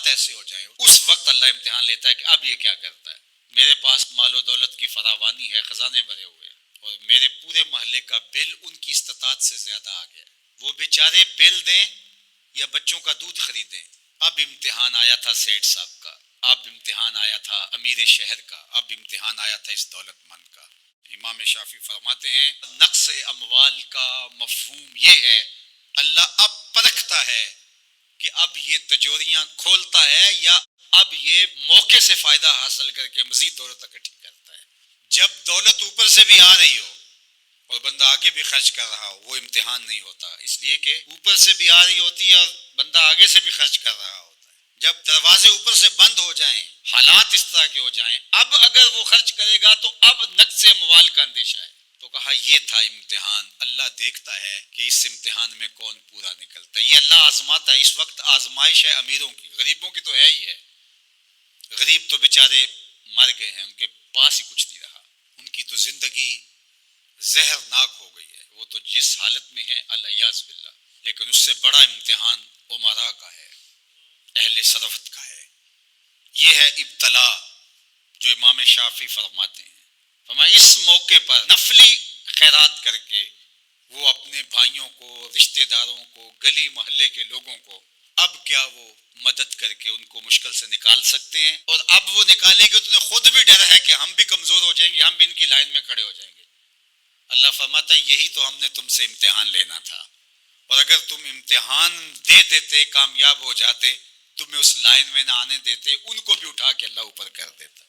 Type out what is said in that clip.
ایسے ہو جائیں، اس وقت اللہ امتحان لیتا ہے کہ اب یہ کیا کرتا ہے۔ میرے پاس مال و دولت کی فراوانی ہے، خزانے بھرے ہوئے، اور میرے پورے محلے کا بل ان کی استطاعت سے زیادہ آ گیا، وہ بیچارے بل دیں یا بچوں کا دودھ خریدیں۔ اب امتحان آیا تھا سیٹھ صاحب کا، اب امتحان آیا تھا امیر شہر کا، اب امتحان آیا تھا اس دولت مند کا۔ امام شافعی فرماتے ہیں نقص اموال کا مفہوم یہ ہے، اللہ اب پرکھتا ہے کہ اب یہ تجوریاں کھولتا ہے یا اب یہ موقع سے فائدہ حاصل کر کے مزید دولت اکٹھی کرتا ہے۔ جب دولت اوپر سے بھی آ رہی ہو اور بندہ آگے بھی خرچ کر رہا ہو، وہ امتحان نہیں ہوتا، اس لیے کہ اوپر سے بھی آ رہی ہوتی ہے اور بندہ آگے سے بھی خرچ کر رہا ہوتا ہے۔ جب دروازے اوپر سے بند ہو جائیں، حالات اس طرح کے ہو جائیں، اب اگر وہ خرچ کرے گا تو اب نقص اموال کا اندیشہ ہے۔ تو کہا یہ تھا امتحان، اللہ دیکھتا ہے کہ اس امتحان میں کون پورا نکلتا ہے۔ یہ اللہ آزماتا ہے، اس وقت آزمائش ہے امیروں کی، غریبوں کی تو ہے ہی ہے۔ غریب تو بیچارے مر گئے ہیں، ان کے پاس ہی کچھ نہیں رہا، ان کی تو زندگی زہرناک ہو گئی ہے، وہ تو جس حالت میں ہیں الیاذ باللہ۔ لیکن اس سے بڑا امتحان امراء کا ہے، اہل ثروت کا ہے۔ یہ ہے ابتلا جو امام شافعی فرماتے ہیں۔ فرمایا اس موقع پر نفلی خیرات کر کے وہ اپنے بھائیوں کو، رشتہ داروں کو، گلی محلے کے لوگوں کو اب کیا وہ مدد کر کے ان کو مشکل سے نکال سکتے ہیں، اور اب وہ نکالیں گے تو انہیں خود بھی ڈر ہے کہ ہم بھی کمزور ہو جائیں گے، ہم بھی ان کی لائن میں کھڑے ہو جائیں گے۔ اللہ فرماتا ہے یہی تو ہم نے تم سے امتحان لینا تھا، اور اگر تم امتحان دے دیتے، کامیاب ہو جاتے، تمہیں اس لائن میں نہ آنے دیتے، ان کو بھی اٹھا کے اللہ اوپر کر دیتا۔